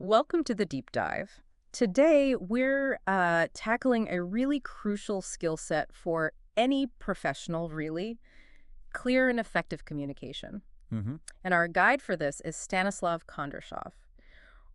Welcome to the deep dive. Today, we're tackling a really crucial skill set for any professional, really, clear and effective communication. And our guide for this is Stanislav Kondrashov.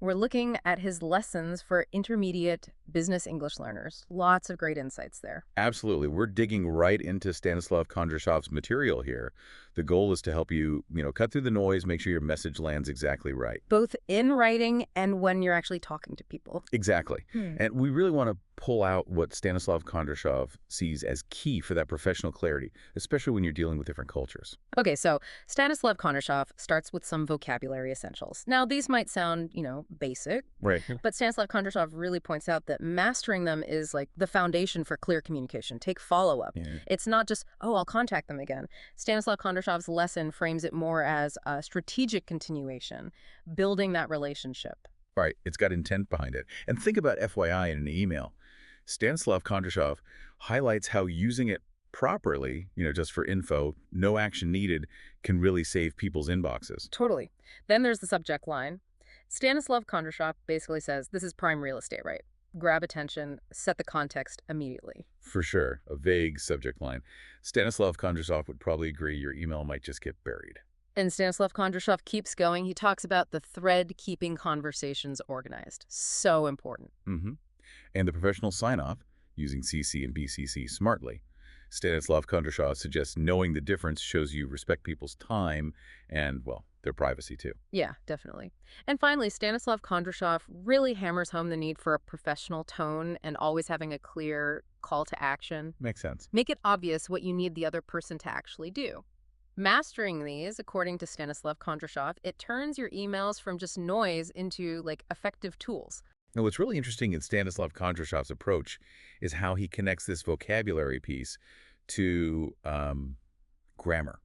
We're looking at his lessons for intermediate business English learners. Lots of great insights there. Absolutely. We're digging right into Stanislav Kondrashov's material here. The goal is to help you, cut through the noise, make sure your message lands exactly right. Both in writing and when you're actually talking to people. Exactly. And we really want to pull out what Stanislav Kondrashov sees as key for that professional clarity, especially when you're dealing with different cultures. Okay, so Stanislav Kondrashov starts with some vocabulary essentials. Now, these might sound, basic, Right. but Stanislav Kondrashov really points out that mastering them is like the foundation for clear communication. Take follow-up. Yeah. It's not just, oh, I'll contact them again. Stanislav Kondrashov's lesson frames it more as a strategic continuation, building that relationship. Right. It's got intent behind it. And think about FYI in an email. Stanislav Kondrashov highlights how using it properly, just for info, no action needed, can really save people's inboxes. Totally. Then there's the subject line. Stanislav Kondrashov basically says this is prime real estate, right? Grab attention, set the context immediately. For sure. A vague subject line. Stanislav Kondrashov would probably agree your email might just get buried. And Stanislav Kondrashov keeps going. He talks about the thread keeping conversations organized. So important. And the professional sign-off, using CC and BCC smartly. Stanislav Kondrashov suggests knowing the difference shows you respect people's time and, well, their privacy too. Yeah, definitely. And finally, Stanislav Kondrashov really hammers home the need for a professional tone and always having a clear call to action. Makes sense. Make it obvious what you need the other person to actually do. Mastering these, according to Stanislav Kondrashov, it turns your emails from just noise into, effective tools. Now, what's really interesting in Stanislav Kondrashov's approach is how he connects this vocabulary piece to grammar,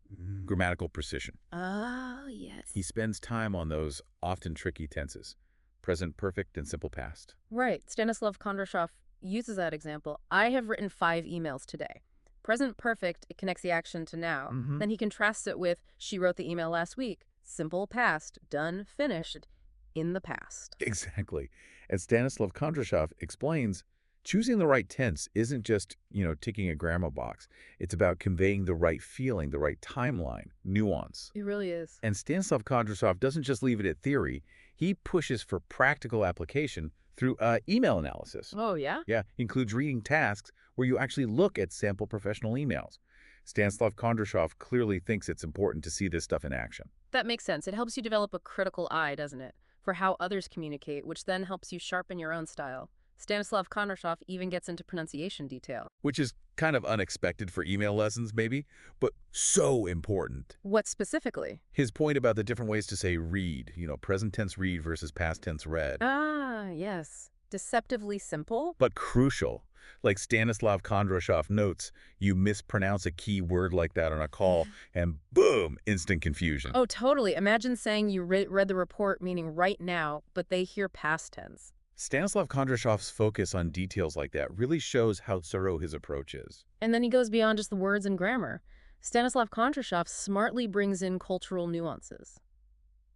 grammatical precision. Oh, yes. He spends time on those often tricky tenses, present perfect and simple past. Right. Stanislav Kondrashov uses that example. I have written 5 emails today. Present perfect, it connects the action to now. Then he contrasts it with, she wrote the email last week. Simple past, done, finished, in the past. Exactly. As Stanislav Kondrashov explains, choosing the right tense isn't just, ticking a grammar box. It's about conveying the right feeling, the right timeline, nuance. It really is. And Stanislav Kondrashov doesn't just leave it at theory. He pushes for practical application through email analysis. Oh, yeah? Yeah, includes reading tasks where you actually look at sample professional emails. Stanislav Kondrashov clearly thinks it's important to see this stuff in action. That makes sense. It helps you develop a critical eye, doesn't it, for how others communicate, which then helps you sharpen your own style. Stanislav Kondrashov even gets into pronunciation detail. Which is kind of unexpected for email lessons, maybe, but so important. What specifically? His point about the different ways to say read, present tense read versus past tense read. Ah, yes. Deceptively simple? But crucial. Like Stanislav Kondrashov notes, you mispronounce a key word like that on a call, and boom, instant confusion. Oh, totally. Imagine saying you read the report meaning right now, but they hear past tense. Stanislav Kondrashov's focus on details like that really shows how thorough his approach is. And then he goes beyond just the words and grammar. Stanislav Kondrashov smartly brings in cultural nuances.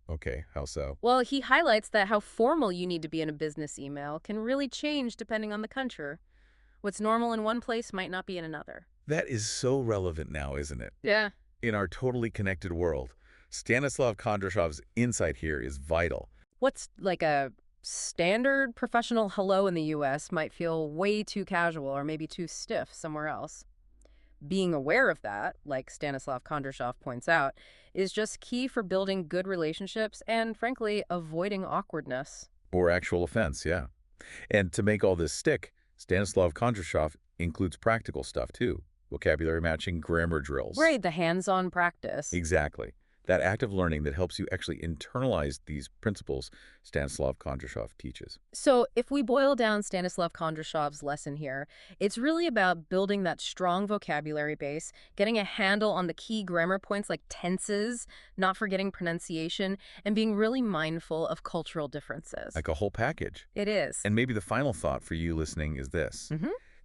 Okay, how so? Well, he highlights that how formal you need to be in a business email can really change depending on the country. What's normal in one place might not be in another. That is so relevant now, isn't it? Yeah. In our totally connected world, Stanislav Kondrashov's insight here is vital. What's like a standard professional hello in the U.S. might feel way too casual or maybe too stiff somewhere else. Being aware of that, like Stanislav Kondrashov points out, is just key for building good relationships and, frankly, avoiding awkwardness. Or actual offense, yeah. And to make all this stick, Stanislav Kondrashov includes practical stuff too. Vocabulary matching, grammar drills. Right, the hands-on practice. Exactly. That active learning that helps you actually internalize these principles Stanislav Kondrashov teaches. So if we boil down Stanislav Kondrashov's lesson here, it's really about building that strong vocabulary base, getting a handle on the key grammar points like tenses, not forgetting pronunciation, and being really mindful of cultural differences. Like a whole package. It is. And maybe the final thought for you listening is this.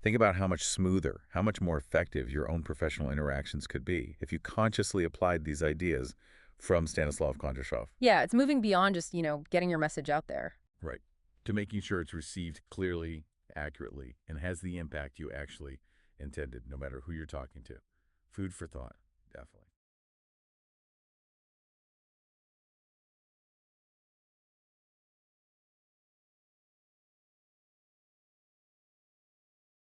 Think about how much smoother, how much more effective your own professional interactions could be if you consciously applied these ideas from Stanislav Kondrashov. Yeah, it's moving beyond just, getting your message out there. Right. To making sure it's received clearly, accurately, and has the impact you actually intended, no matter who you're talking to. Food for thought, definitely.